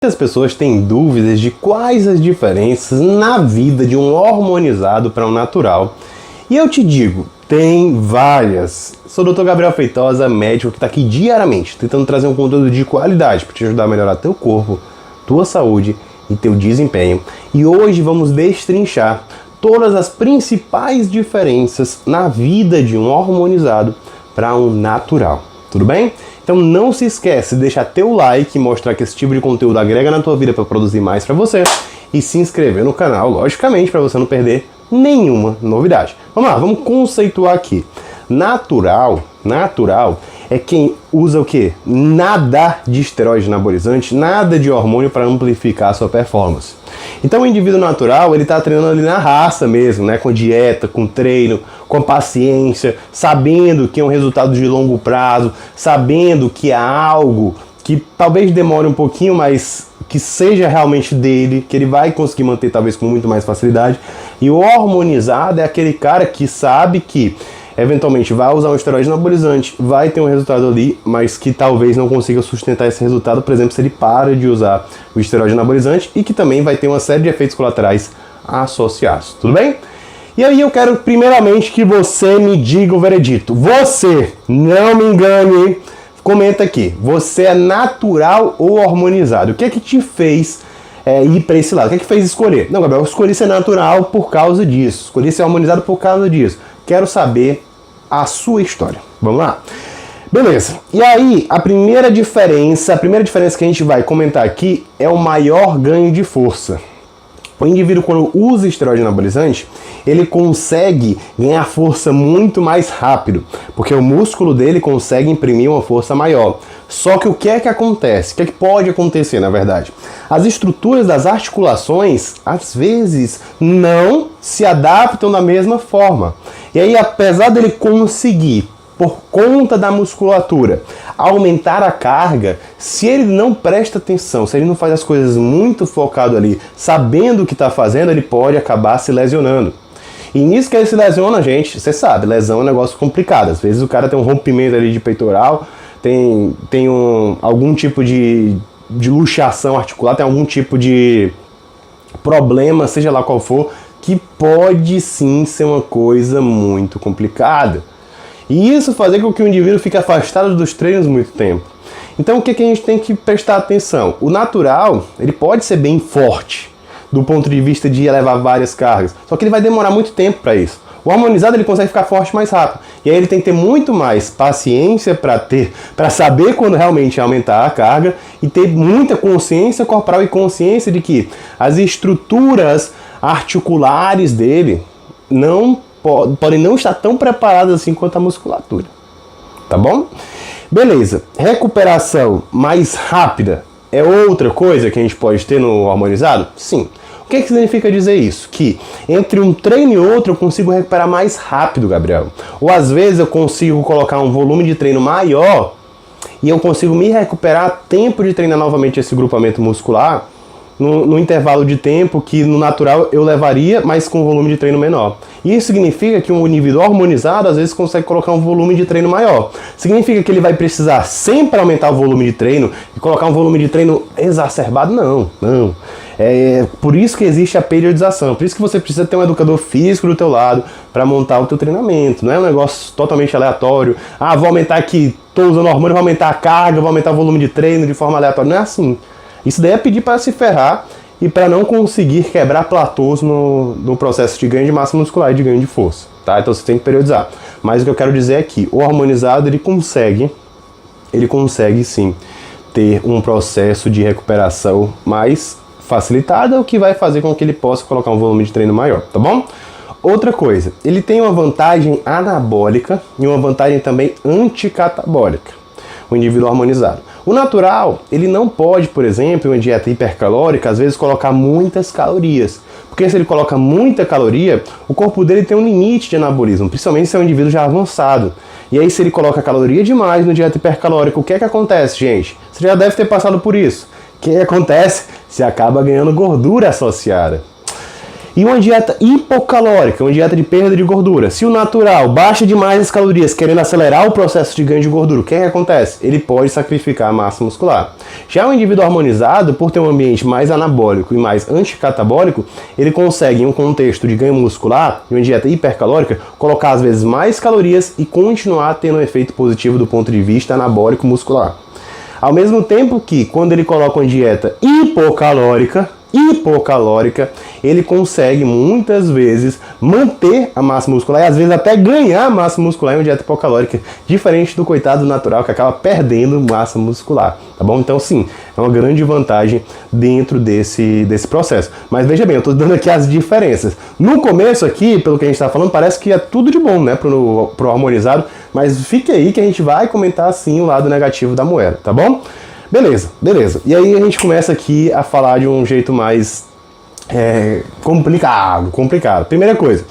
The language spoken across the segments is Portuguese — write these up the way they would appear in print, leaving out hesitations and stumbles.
Muitas pessoas têm dúvidas de quais as diferenças na vida de um hormonizado para um natural. E eu te digo, tem várias. Sou o Dr. Gabriel Feitosa, médico que está aqui diariamente, tentando trazer um conteúdo de qualidade para te ajudar a melhorar teu corpo, tua saúde e teu desempenho. E hoje vamos destrinchar todas as principais diferenças na vida de um hormonizado para um natural. Tudo bem? Então não se esquece de deixar teu like, mostrar que esse tipo de conteúdo agrega na tua vida para produzir mais para você e se inscrever no canal, logicamente, para você não perder nenhuma novidade. Vamos lá, vamos conceituar aqui. Natural é quem usa o quê? Nada de esteroide anabolizante, nada de hormônio para amplificar a sua performance. Então o indivíduo natural, ele está treinando ali na raça mesmo, né? Com dieta, com treino, com paciência, sabendo que é um resultado de longo prazo, sabendo que é algo que talvez demore um pouquinho, mas que seja realmente dele, que ele vai conseguir manter talvez com muito mais facilidade. E o hormonizado é aquele cara que sabe que eventualmente vai usar um esteroide anabolizante, vai ter um resultado ali, mas que talvez não consiga sustentar esse resultado, por exemplo, se ele para de usar o esteroide anabolizante, e que também vai ter uma série de efeitos colaterais associados, tudo bem? E aí eu quero primeiramente que você me diga o veredito. Você, não me engane, comenta aqui, você é natural ou hormonizado? O que é que te fez ir para esse lado? O que é que fez escolher? Não, Gabriel, eu escolhi ser natural por causa disso, escolhi ser hormonizado por causa disso. Quero saber a sua história. Vamos lá? Beleza. E aí, a primeira diferença que a gente vai comentar aqui é o maior ganho de força. O indivíduo, quando usa esteroide anabolizante, ele consegue ganhar força muito mais rápido, porque o músculo dele consegue imprimir uma força maior. Só que o que é que acontece? O que é que pode acontecer, na verdade? As estruturas das articulações, às vezes, não se adaptam da mesma forma. E aí, apesar dele conseguir, por conta da musculatura, aumentar a carga, se ele não presta atenção, se ele não faz as coisas muito focado ali, sabendo o que está fazendo, ele pode acabar se lesionando. E nisso que ele se lesiona, gente, você sabe, lesão é um negócio complicado. Às vezes o cara tem um rompimento ali de peitoral, tem algum tipo de luxação articular, tem algum tipo de problema, seja lá qual for, que pode sim ser uma coisa muito complicada. E isso fazer com que o indivíduo fique afastado dos treinos muito tempo. Então o que a gente tem que prestar atenção? O natural, ele pode ser bem forte do ponto de vista de elevar várias cargas, só que ele vai demorar muito tempo para isso. O hormonizado, ele consegue ficar forte mais rápido. E aí ele tem que ter muito mais paciência para saber quando realmente aumentar a carga e ter muita consciência corporal e consciência de que as estruturas articulares dele podem não estar tão preparadas assim quanto a musculatura. Tá bom? Beleza. Recuperação mais rápida é outra coisa que a gente pode ter no hormonizado? Sim. O que significa dizer isso? Que entre um treino e outro eu consigo recuperar mais rápido, Gabriel. Ou às vezes eu consigo colocar um volume de treino maior e eu consigo me recuperar a tempo de treinar novamente esse grupamento muscular no intervalo de tempo que no natural eu levaria, mas com um volume de treino menor. Isso significa que um indivíduo hormonizado às vezes consegue colocar um volume de treino maior. Significa que ele vai precisar sempre aumentar o volume de treino e colocar um volume de treino exacerbado? Não. É por isso que existe a periodização, por isso que você precisa ter um educador físico do teu lado para montar o teu treinamento. Não é um negócio totalmente aleatório. Vou aumentar aqui, estou usando hormônio, vou aumentar a carga, vou aumentar o volume de treino de forma aleatória. Não é assim. Isso daí é pedir para se ferrar e para não conseguir quebrar platôs no processo de ganho de massa muscular e de ganho de força, tá? Então você tem que periodizar. Mas o que eu quero dizer é que o hormonizado, ele consegue sim ter um processo de recuperação mais facilitado, o que vai fazer com que ele possa colocar um volume de treino maior, tá bom? Outra coisa, ele tem uma vantagem anabólica e uma vantagem também anticatabólica, o indivíduo hormonizado. O natural, ele não pode, por exemplo, em uma dieta hipercalórica, às vezes colocar muitas calorias. Porque se ele coloca muita caloria, o corpo dele tem um limite de anabolismo, principalmente se é um indivíduo já avançado. E aí se ele coloca caloria demais na dieta hipercalórica, o que é que acontece, gente? Você já deve ter passado por isso. O que acontece? Você acaba ganhando gordura associada. E uma dieta hipocalórica, uma dieta de perda de gordura. Se o natural baixa demais as calorias, querendo acelerar o processo de ganho de gordura, o que acontece? Ele pode sacrificar a massa muscular. Já o indivíduo hormonizado, por ter um ambiente mais anabólico e mais anticatabólico, ele consegue, em um contexto de ganho muscular, em uma dieta hipercalórica, colocar às vezes mais calorias e continuar tendo um efeito positivo do ponto de vista anabólico muscular. Ao mesmo tempo que, quando ele coloca uma dieta hipocalórica, ele consegue muitas vezes manter a massa muscular e às vezes até ganhar massa muscular em uma dieta hipocalórica, diferente do coitado natural que acaba perdendo massa muscular, tá bom? Então sim, é uma grande vantagem dentro desse processo. Mas veja bem, eu estou dando aqui as diferenças. No começo aqui, pelo que a gente está falando, parece que é tudo de bom, né, pro hormonizado, mas fique aí que a gente vai comentar sim o lado negativo da moeda, tá bom? Beleza. E aí a gente começa aqui a falar de um jeito mais complicado. Primeira coisa,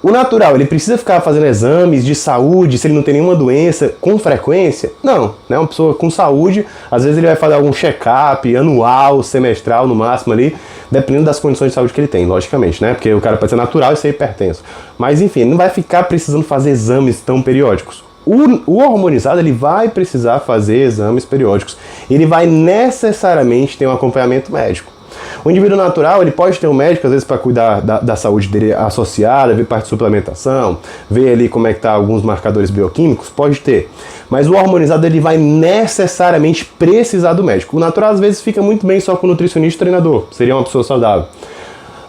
o natural, ele precisa ficar fazendo exames de saúde se ele não tem nenhuma doença com frequência? Não, né? Uma pessoa com saúde, às vezes ele vai fazer algum check-up anual, semestral no máximo ali, dependendo das condições de saúde que ele tem, logicamente, né? Porque o cara pode ser natural e ser hipertenso. Mas enfim, ele não vai ficar precisando fazer exames tão periódicos. O hormonizado, ele vai precisar fazer exames periódicos. Ele vai necessariamente ter um acompanhamento médico. O indivíduo natural, ele pode ter um médico, às vezes, para cuidar da saúde dele associada, ver parte de suplementação, ver ali como é que tá alguns marcadores bioquímicos, pode ter. Mas o hormonizado, ele vai necessariamente precisar do médico. O natural, às vezes, fica muito bem só com nutricionista e treinador. Seria uma pessoa saudável.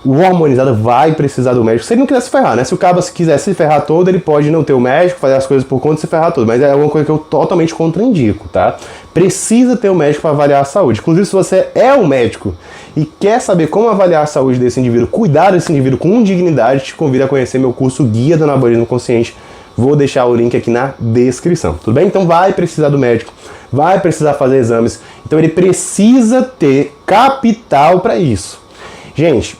O hormonizado vai precisar do médico, se ele não quiser se ferrar, né? Se o cabo quiser se ferrar todo, ele pode não ter o médico, fazer as coisas por conta e se ferrar todo, mas é uma coisa que eu totalmente contraindico, tá? Precisa ter um médico para avaliar a saúde. Inclusive, se você é um médico e quer saber como avaliar a saúde desse indivíduo, cuidar desse indivíduo com dignidade, te convido a conhecer meu curso Guia do Anabolismo Consciente. Vou deixar o link aqui na descrição, tudo bem? Então vai precisar do médico, vai precisar fazer exames, então ele precisa ter capital para isso. Gente,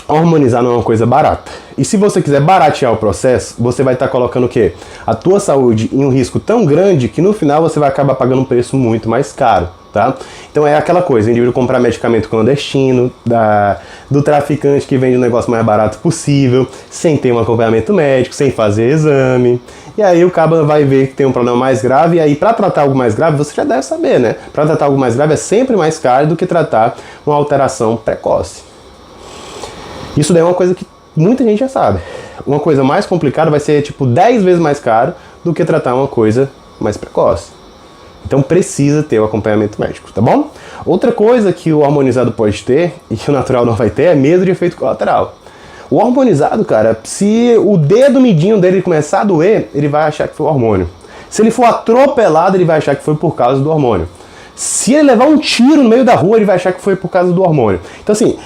hormonizar não é uma coisa barata. E se você quiser baratear o processo, você vai estar colocando o quê? A tua saúde em um risco tão grande que no final você vai acabar pagando um preço muito mais caro, tá? Então é aquela coisa, o indivíduo comprar medicamento clandestino, do traficante que vende o negócio mais barato possível, sem ter um acompanhamento médico, sem fazer exame. E aí o cabo vai ver que tem um problema mais grave, e aí para tratar algo mais grave, você já deve saber, né? Para tratar algo mais grave é sempre mais caro do que tratar uma alteração precoce. Isso daí é uma coisa que muita gente já sabe. Uma coisa mais complicada vai ser tipo 10 vezes mais caro do que tratar uma coisa mais precoce. Então precisa ter o acompanhamento médico, tá bom? Outra coisa que o hormonizado pode ter, e que o natural não vai ter, é medo de efeito colateral. O hormonizado, cara, se o dedo midinho dele começar a doer, ele vai achar que foi o hormônio. Se ele for atropelado, ele vai achar que foi por causa do hormônio. Se ele levar um tiro no meio da rua, ele vai achar que foi por causa do hormônio. Então, assim,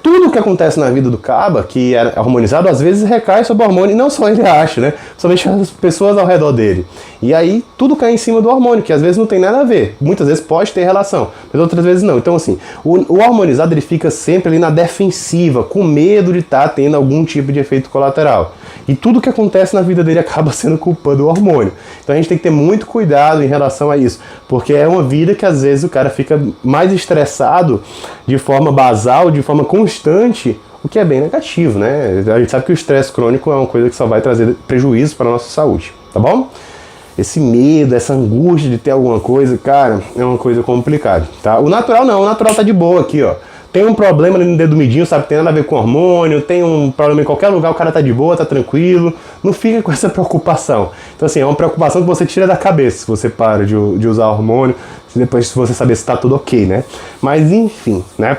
tudo que acontece na vida do caba, que é hormonizado, às vezes recai sobre o hormônio, e não só ele acha, né? Somente as pessoas ao redor dele. E aí, tudo cai em cima do hormônio, que às vezes não tem nada a ver. Muitas vezes pode ter relação, mas outras vezes não. Então, assim, o hormonizado, ele fica sempre ali na defensiva, com medo de estar tendo algum tipo de efeito colateral. E tudo que acontece na vida dele acaba sendo culpa do hormônio. Então a gente tem que ter muito cuidado em relação a isso, porque é uma vida que às vezes o cara fica mais estressado de forma basal, de forma constante, o que é bem negativo, né? A gente sabe que o estresse crônico é uma coisa que só vai trazer prejuízo para a nossa saúde, tá bom? Esse medo, essa angústia de ter alguma coisa, cara, é uma coisa complicada, tá? O natural não, o natural tá de boa aqui, ó. Tem um problema ali no dedo midinho, sabe? Tem nada a ver com hormônio, tem um problema em qualquer lugar, o cara tá de boa, tá tranquilo, não fica com essa preocupação. Então, assim, é uma preocupação que você tira da cabeça se você para de usar hormônio, depois se você saber se tá tudo ok, né? Mas, enfim, né?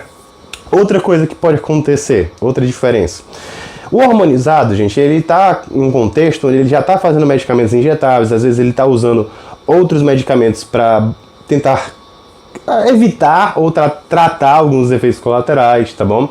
Outra coisa que pode acontecer, outra diferença. O hormonizado, gente, ele tá em um contexto onde ele já tá fazendo medicamentos injetáveis, às vezes ele tá usando outros medicamentos para tentar evitar ou tratar alguns efeitos colaterais, tá bom?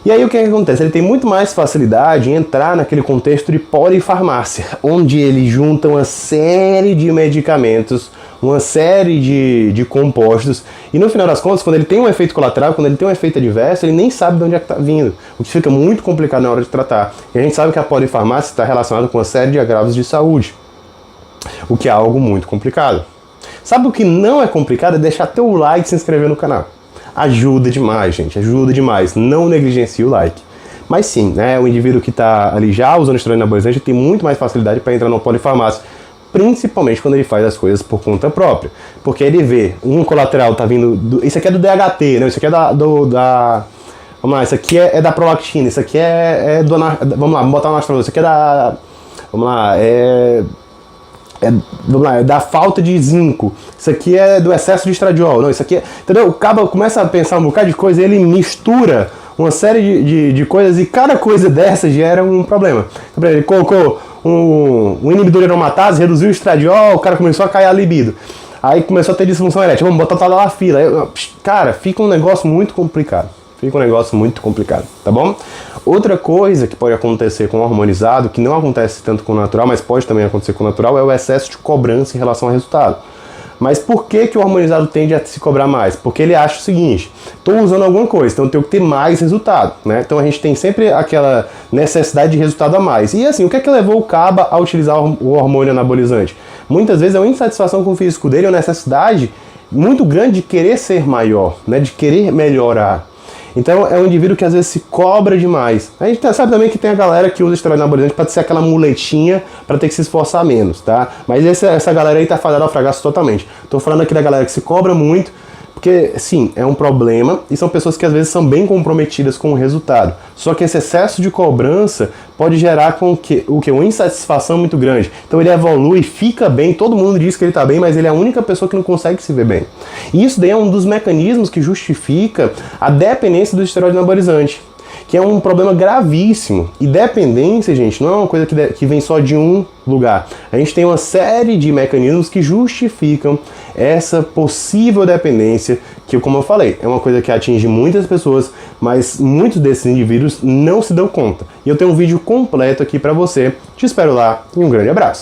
E aí o que acontece? Ele tem muito mais facilidade em entrar naquele contexto de polifarmácia, onde ele junta uma série de medicamentos, uma série de compostos, e no final das contas, quando ele tem um efeito colateral, quando ele tem um efeito adverso, ele nem sabe de onde é que está vindo, o que fica muito complicado na hora de tratar. E a gente sabe que a polifarmácia está relacionada com uma série de agravos de saúde, o que é algo muito complicado. Sabe o que não é complicado? É deixar teu like e se inscrever no canal. Ajuda demais, gente. Ajuda demais. Não negligencie o like. Mas sim, né, o indivíduo que está ali já usando esteroide anabolizante tem muito mais facilidade para entrar no polifarmácia, principalmente quando ele faz as coisas por conta própria. Porque ele vê, um colateral tá vindo, isso aqui é do DHT, né, isso aqui é vamos lá, isso aqui é da prolactina, isso aqui vamos lá, vamos botar uma astrologia, isso aqui é da, vamos lá, vamos lá, é da falta de zinco, isso aqui é do excesso de estradiol, não, isso aqui é, entendeu? O cabo começa a pensar um bocado de coisa e ele mistura uma série de coisas e cada coisa dessa gera um problema. Então, ele colocou um inibidor de aromatase, reduziu o estradiol, o cara começou a cair a libido. Aí começou a ter disfunção erétil, vamos botar tadalafila. Cara, fica um negócio muito complicado. Tá bom? Outra coisa que pode acontecer com o hormonizado, que não acontece tanto com o natural, mas pode também acontecer com o natural, é o excesso de cobrança em relação ao resultado. Mas por que o hormonizado tende a se cobrar mais? Porque ele acha o seguinte, estou usando alguma coisa, então eu tenho que ter mais resultado, né? Então a gente tem sempre aquela necessidade de resultado a mais. E assim, o que é que levou o caba a utilizar o hormônio anabolizante? Muitas vezes é uma insatisfação com o físico dele, uma necessidade muito grande de querer ser maior, né? De querer melhorar. Então é um indivíduo que às vezes se cobra demais. A gente sabe também que tem a galera que usa esteroide anabolizante para ser aquela muletinha para ter que se esforçar menos, tá? Mas essa galera aí tá fadada ao fracasso totalmente. Tô falando aqui da galera que se cobra muito, porque sim, é um problema e são pessoas que às vezes são bem comprometidas com o resultado. Só que esse excesso de cobrança pode gerar uma insatisfação muito grande. Então ele evolui, fica bem, todo mundo diz que ele está bem, mas ele é a única pessoa que não consegue se ver bem. E isso daí é um dos mecanismos que justifica a dependência do esteroide anabolizante, que é um problema gravíssimo. E dependência, gente, não é uma coisa que vem só de um lugar. A gente tem uma série de mecanismos que justificam essa possível dependência, que, como eu falei, é uma coisa que atinge muitas pessoas, mas muitos desses indivíduos não se dão conta. E eu tenho um vídeo completo aqui pra você. Te espero lá e um grande abraço.